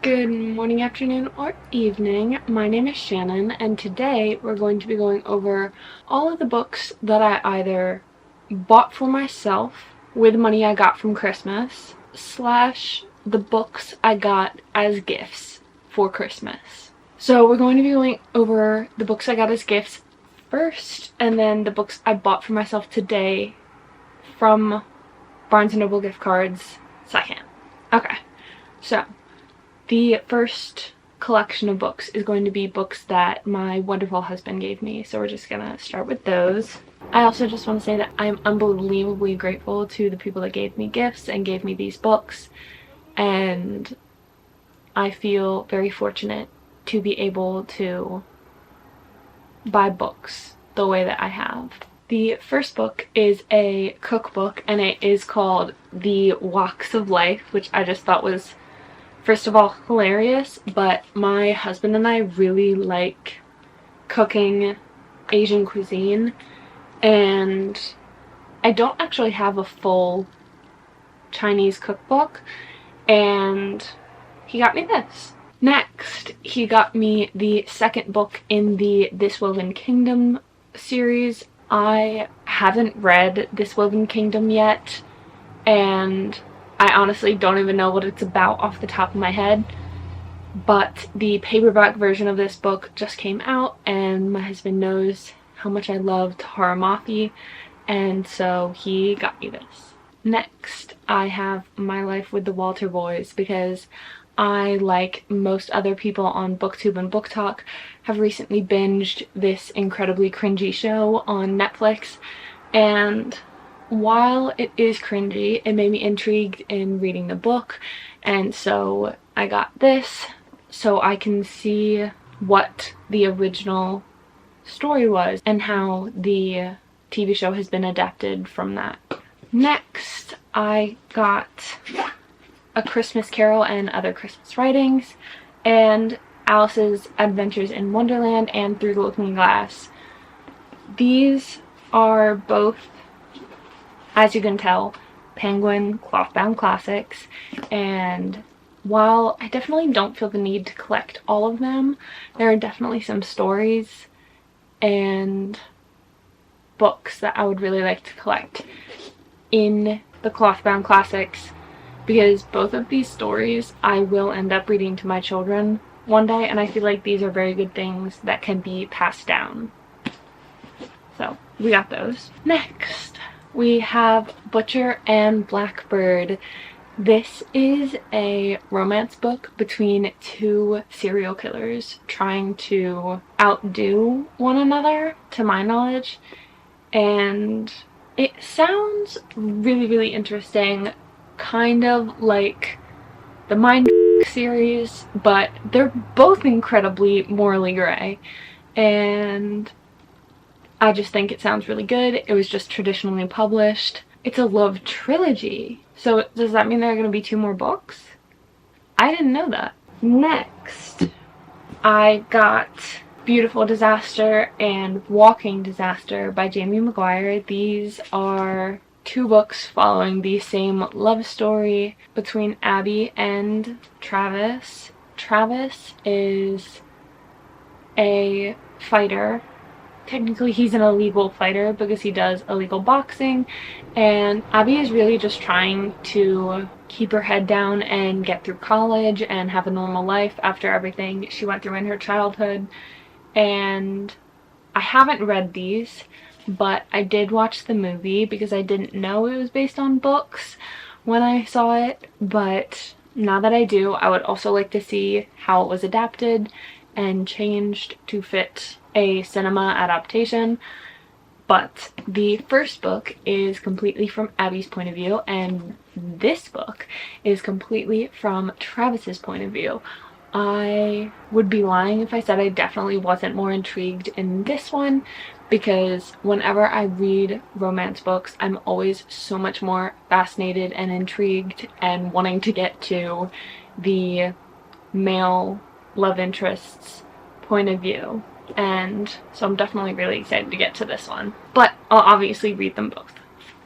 Good morning, afternoon, or evening. My name is Shannon, and today we're going to be going over all of the books that I either bought for myself with money I got from Christmas, slash the books I got as gifts for Christmas. So we're going to be going over the books I got as gifts first, and then the books I bought for myself today from Barnes & Noble gift cards second. Okay, so the first collection of books is going to be books that my wonderful husband gave me, so we're just gonna start with those. I also just want to say that I'm unbelievably grateful to the people that gave me gifts and gave me these books, and I feel very fortunate to be able to buy books the way that I have. The first book is a cookbook, and it is called The Walks of Life, which I just thought was, first of all, hilarious, but my husband and I really like cooking Asian cuisine, and I don't actually have a full Chinese cookbook, and he got me this. Next, he got me the second book in the This Woven Kingdom series. I haven't read This Woven Kingdom yet, and I honestly don't even know what it's about off the top of my head, but the paperback version of this book just came out, and my husband knows how much I love Taramaki, and so he got me this. Next, I have My Life with the Walter Boys, because I, like most other people on BookTube and BookTok, have recently binged this incredibly cringy show on Netflix, and while it is cringy, it made me intrigued in reading the book, and so I got this so I can see what the original story was and how the TV show has been adapted from that. Next, I got A Christmas Carol and Other Christmas Writings, and Alice's Adventures in Wonderland and Through the Looking Glass. These are both, as you can tell, Penguin cloth-bound classics, and while I definitely don't feel the need to collect all of them, there are definitely some stories and books that I would really like to collect in the cloth-bound classics, because both of these stories I will end up reading to my children one day, and I feel like these are very good things that can be passed down. So we got those. Next, we have Butcher and Blackbird. This is a romance book between two serial killers trying to outdo one another, to my knowledge, and it sounds really, really interesting, kind of like the Mind series, but they're both incredibly morally gray, and I just think it sounds really good. It was just traditionally published. It's a love trilogy. So does that mean there are going to be 2 more books? I didn't know that. Next, I got Beautiful Disaster and Walking Disaster by Jamie Maguire. These are 2 books following the same love story between Abby and Travis. Travis is a fighter. Technically he's an illegal fighter because he does illegal boxing, and Abby is really just trying to keep her head down and get through college and have a normal life after everything she went through in her childhood. And I haven't read these, but I did watch the movie because I didn't know it was based on books when I saw it, but now that I do, I would also like to see how it was adapted and changed to fit a cinema adaptation. But the first book is completely from Abby's point of view, and this book is completely from Travis's point of view. I would be lying if I said I definitely wasn't more intrigued in this one, because whenever I read romance books, I'm always so much more fascinated and intrigued and wanting to get to the male love interest's point of view. And so I'm definitely really excited to get to this one. But I'll obviously read them both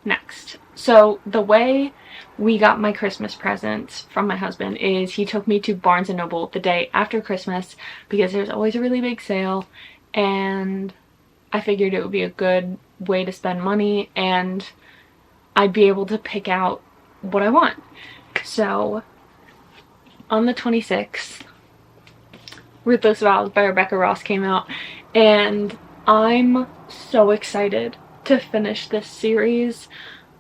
next. So the way we got my Christmas presents from my husband is he took me to Barnes & Noble the day after Christmas because there's always a really big sale, and I figured it would be a good way to spend money and I'd be able to pick out what I want. So on the 26th, Ruthless Vows by Rebecca Ross came out, and I'm so excited to finish this series.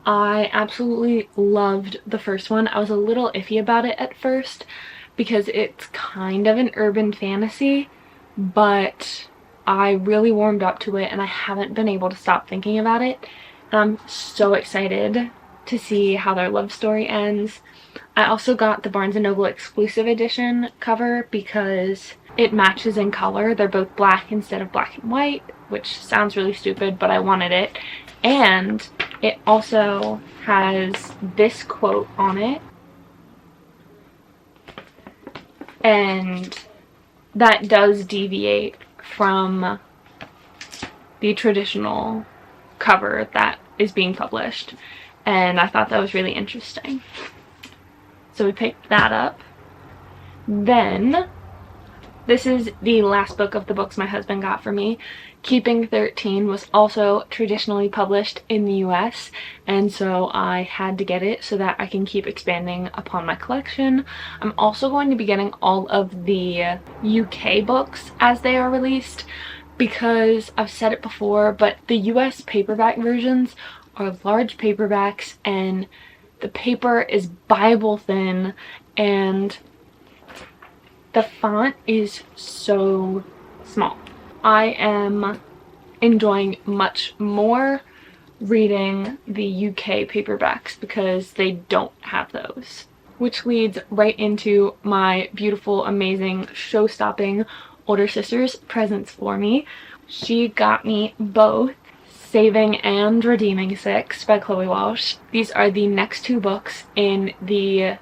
I absolutely loved the first one. I was a little iffy about it at first because it's kind of an urban fantasy, but I really warmed up to it and I haven't been able to stop thinking about it. And I'm so excited to see how their love story ends. I also got the Barnes & Noble exclusive edition cover because it matches in color. They're both black instead of black and white, which sounds really stupid, but I wanted it. And it also has this quote on it, and that does deviate from the traditional cover that is being published, and I thought that was really interesting. So we picked that up. Then this is the last book of the books my husband got for me. Keeping 13 was also traditionally published in the US, and so I had to get it so that I can keep expanding upon my collection. I'm also going to be getting all of the UK books as they are released because I've said it before, but the US paperback versions are large paperbacks and the paper is Bible thin and the font is so small. I am enjoying much more reading the UK paperbacks because they don't have those. Which leads right into my beautiful, amazing, show-stopping older sister's presents for me. She got me both Saving and Redeeming 6 by Chloe Walsh. These are the next two books in the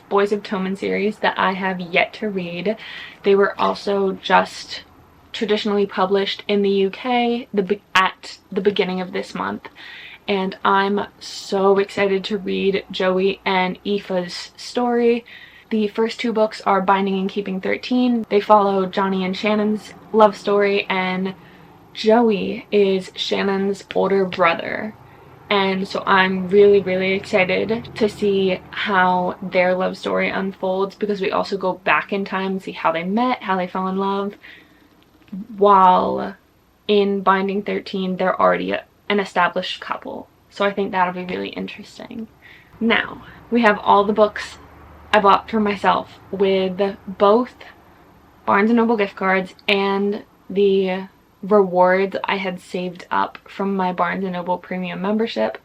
Boys of Tommen series that I have yet to read. They were also just traditionally published in the UK at the beginning of this month, and I'm so excited to read Joey and Aoife's story. The first two books are Binding and Keeping 13. They follow Johnny and Shannon's love story, and Joey is Shannon's older brother. And so I'm really excited to see how their love story unfolds, because we also go back in time and see how they met, how they fell in love, while in Binding 13 they're already an established couple. So I think that'll be really interesting. Now, we have all the books I bought for myself with both Barnes & Noble gift cards and the rewards I had saved up from my Barnes & Noble premium membership.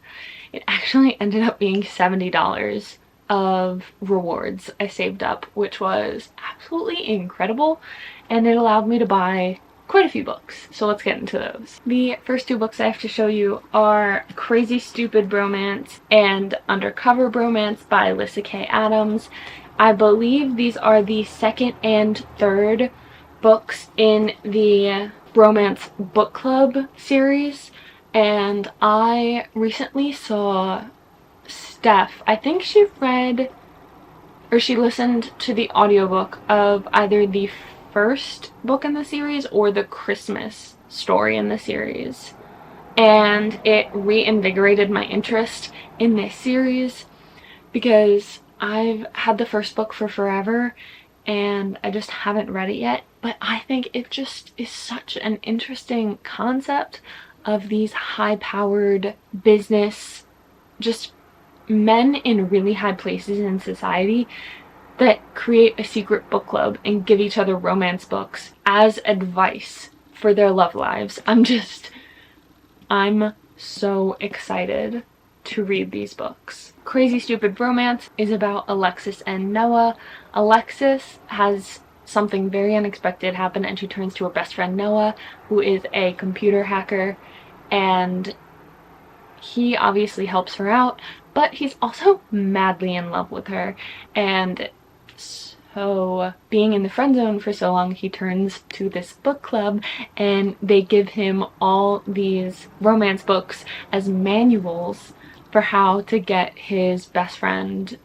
It actually ended up being $70 of rewards I saved up, which was absolutely incredible, and it allowed me to buy quite a few books. So let's get into those. The first two books I have to show you are Crazy Stupid Bromance and Undercover Bromance by Alyssa K. Adams. I believe these are the second and third books in the Romance Book Club series, and I recently saw Steph, I think she read or she listened to the audiobook of either the first book in the series or the Christmas story in the series, and it reinvigorated my interest in this series because I've had the first book for forever and I just haven't read it yet. But I think it just is such an interesting concept of these high-powered business, just men in really high places in society that create a secret book club and give each other romance books as advice for their love lives. I'm so excited to read these books. Crazy Stupid Bromance is about Alexis and Noah. Alexis has something very unexpected happen and she turns to her best friend Noah, who is a computer hacker, and he obviously helps her out, but he's also madly in love with her. And so, being in the friend zone for so long, he turns to this book club and they give him all these romance books as manuals for how to get his best friend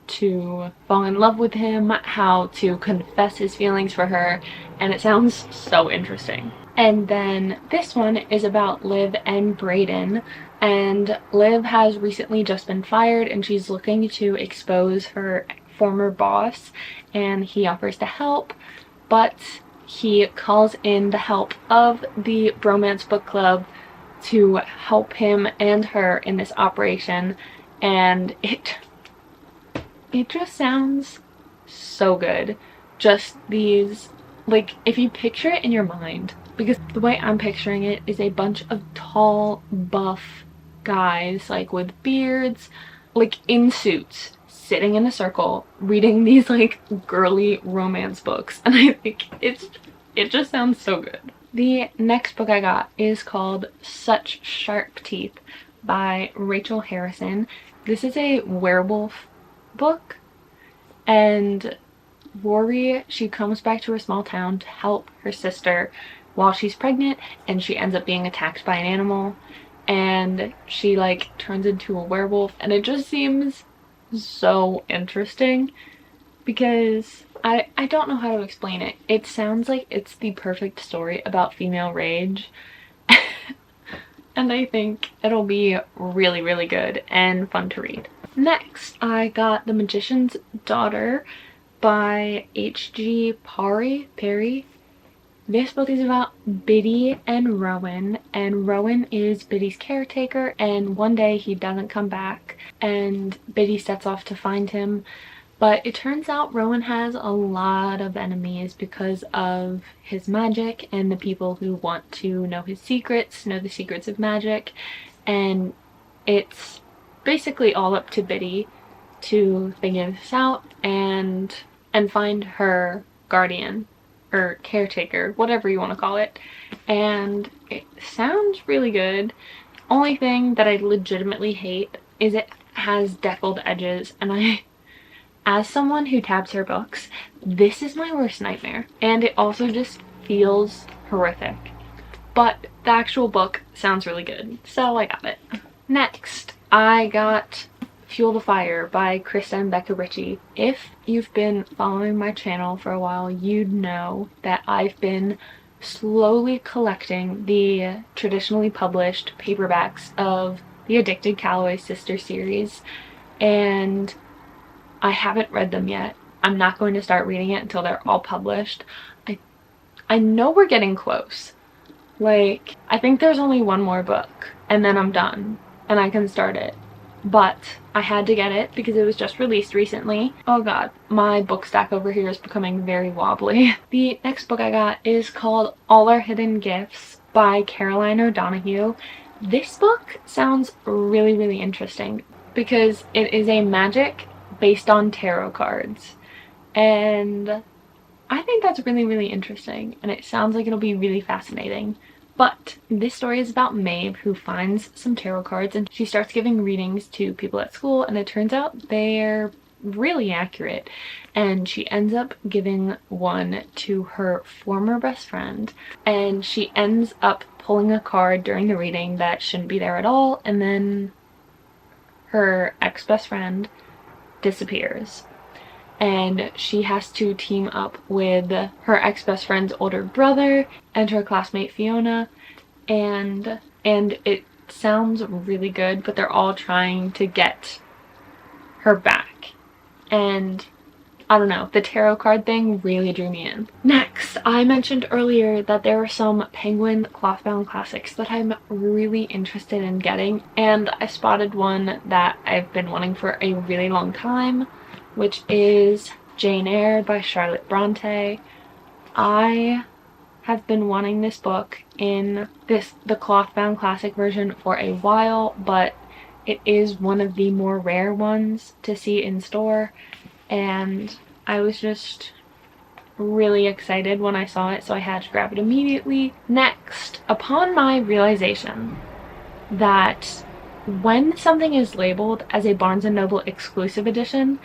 to fall in love with him, how to confess his feelings for her, and it sounds so interesting. And then this one is about Liv and Brayden, and Liv has recently just been fired and she's looking to expose her former boss, and he offers to help, but he calls in the help of the Bromance Book Club to help him and her in this operation, and it just sounds so good. Just these, like, if you picture it in your mind, because the way I'm picturing it is a bunch of tall, buff guys, like with beards, like in suits, sitting in a circle, reading these like girly romance books, and I think it just sounds so good. The next book I got is called Such Sharp Teeth by Rachel Harrison. This is a werewolf book, and Rory, she comes back to her small town to help her sister while she's pregnant, and she ends up being attacked by an animal, and she like turns into a werewolf, and it just seems so interesting because I don't know how to explain it. It sounds like it's the perfect story about female rage and I think it'll be really, really good and fun to read. Next, I got The Magician's Daughter by H.G. Perry. This book is about Biddy and Rowan is Biddy's caretaker, and one day he doesn't come back and Biddy sets off to find him. But it turns out Rowan has a lot of enemies because of his magic and the people who want to know his secrets, know the secrets of magic, and it's basically all up to Biddy to figure this out and find her guardian or caretaker, whatever you want to call it. And it sounds really good. Only thing that I legitimately hate is it has deckled edges, and as someone who tabs her books, this is my worst nightmare, and it also just feels horrific. But the actual book sounds really good, so I got it. Next, I got Fuel the Fire by Krista and Becca Ritchie. If you've been following my channel for a while, you'd know that I've been slowly collecting the traditionally published paperbacks of the Addicted Calloway Sister series, and I haven't read them yet. I'm not going to start reading it until they're all published. I know we're getting close. Like, I think there's only one more book and then I'm done and I can start it. But I had to get it because it was just released recently. Oh god, my book stack over here is becoming very wobbly. The next book I got is called All Our Hidden Gifts by Caroline O'Donoghue. This book sounds really, really interesting because it is a magic based on tarot cards, and I think that's really, really interesting, and it sounds like it'll be really fascinating. But this story is about Maeve, who finds some tarot cards and she starts giving readings to people at school, and it turns out they're really accurate, and she ends up giving one to her former best friend, and she ends up pulling a card during the reading that shouldn't be there at all, and then her ex-best friend disappears, and she has to team up with her ex-best friend's older brother and her classmate Fiona, and it sounds really good, but they're all trying to get her back, and I don't know, the tarot card thing really drew me in. Next, I mentioned earlier that there are some Penguin cloth-bound classics that I'm really interested in getting, and I spotted one that I've been wanting for a really long time, which is Jane Eyre by Charlotte Bronte. I have been wanting this book in the cloth-bound classic version for a while, but it is one of the more rare ones to see in store, and I was just really excited when I saw it, so I had to grab it immediately. Next, upon my realization that when something is labeled as a Barnes & Noble exclusive edition,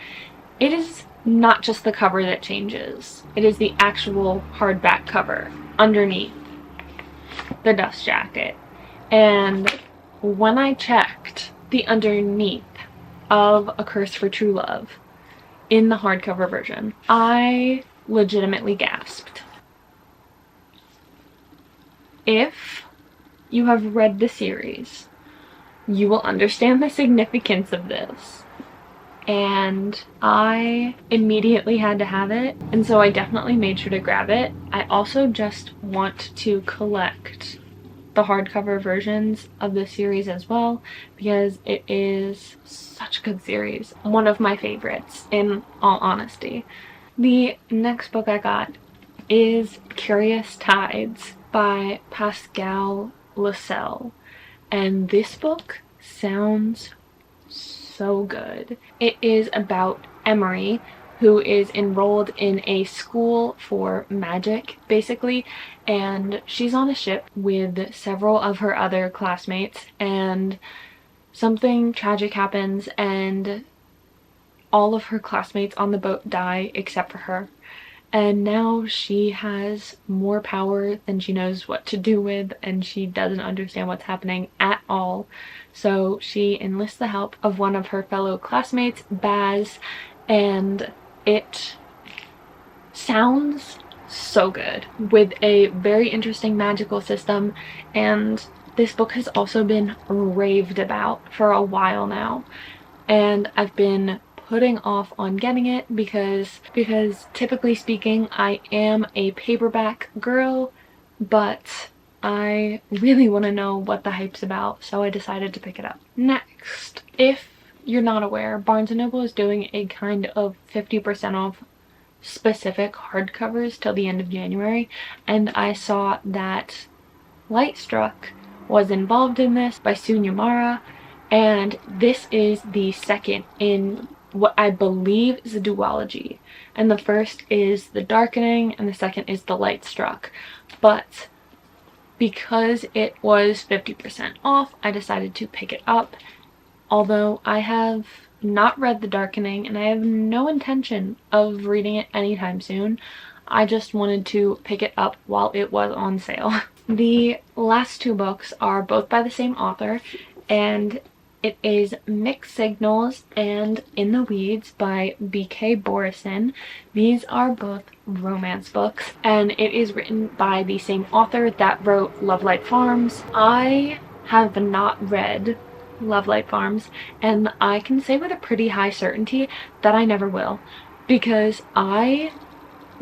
it is not just the cover that changes. It is the actual hardback cover underneath the dust jacket. And when I checked, the underneath of A Curse for True Love in the hardcover version. I legitimately gasped. If you have read the series, you will understand the significance of this. And I immediately had to have it, and so I definitely made sure to grab it. I also just want to collect the hardcover versions of the series as well, because it is such a good series. One of my favorites, in all honesty. The next book I got is Curious Tides by Pascal Lascelles, and this book sounds so good. It is about Emery, who is enrolled in a school for magic, basically, and she's on a ship with several of her other classmates, and something tragic happens and all of her classmates on the boat die except for her. And now she has more power than she knows what to do with, and she doesn't understand what's happening at all. So she enlists the help of one of her fellow classmates, Baz, and it sounds so good, with a very interesting magical system. And this book has also been raved about for a while now, and I've been putting off on getting it because typically speaking I am a paperback girl, but I really want to know what the hype's about, so I decided to pick it up. Next, if you're not aware, Barnes & Noble is doing a kind of 50% off specific hardcovers till the end of January, and I saw that Lightstruck was involved in this by Sunya Mara, and this is the second in what I believe is a duology, and the first is the Darkening and the second is the Lightstruck. But because it was 50% off, I decided to pick it up, although I have not read the Darkening and I have no intention of reading it anytime soon. I just wanted to pick it up while it was on sale. The last two books are both by the same author, and it is Mixed Signals and In the Weeds by B.K. Borison. These are both romance books, and it is written by the same author that wrote Lovelight Farms. I have not read Lovelight Farms, and I can say with a pretty high certainty that I never will, because I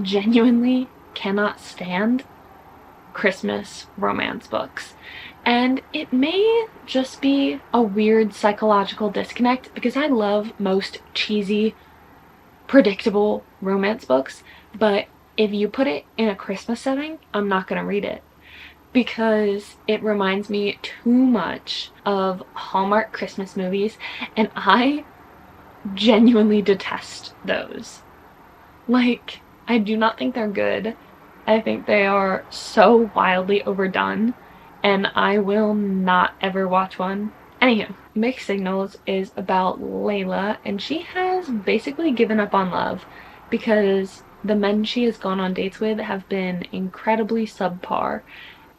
genuinely cannot stand Christmas romance books. And it may just be a weird psychological disconnect, because I love most cheesy, predictable romance books, but if you put it in a Christmas setting, I'm not gonna read it, because it reminds me too much of Hallmark Christmas movies, and I genuinely detest those. Like, I do not think they're good. I think they are so wildly overdone, and I will not ever watch one. Anywho, Mixed Signals is about Layla, and she has basically given up on love because the men she has gone on dates with have been incredibly subpar.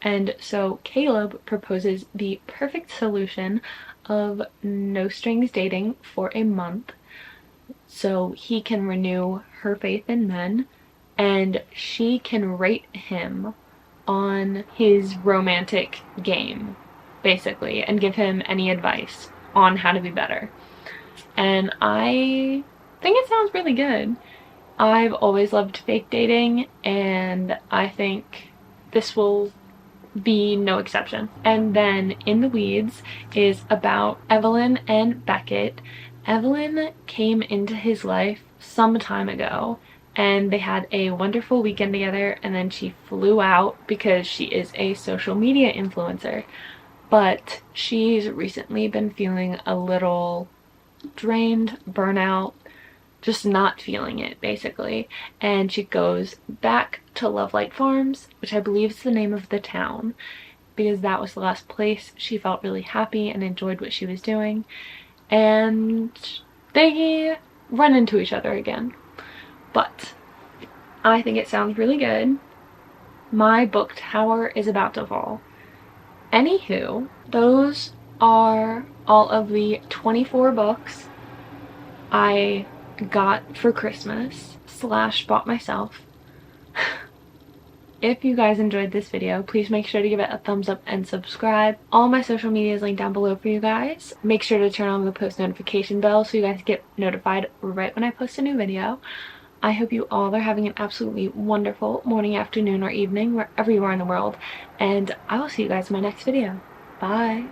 And so Caleb proposes the perfect solution of no strings dating for a month, so he can renew her faith in men, and she can rate him on his romantic game, basically, and give him any advice on how to be better. And I think it sounds really good. I've always loved fake dating, and I think this will be no exception. And then In the Weeds is about Evelyn and Beckett. Evelyn came into his life some time ago, and they had a wonderful weekend together, and then she flew out because she is a social media influencer. But she's recently been feeling a little drained, burnout, just not feeling it, basically. And she goes back to Lovelight Farms, which I believe is the name of the town, because that was the last place she felt really happy and enjoyed what she was doing. And they run into each other again. But I think it sounds really good. My book tower is about to fall. Anywho, those are all of the 24 books I got for Christmas / bought myself. If you guys enjoyed this video, please make sure to give it a thumbs up and subscribe. All my social media is linked down below for you guys. Make sure to turn on the post notification bell so you guys get notified right when I post a new video. I hope you all are having an absolutely wonderful morning, afternoon, or evening wherever you are in the world, and I will see you guys in my next video. Bye!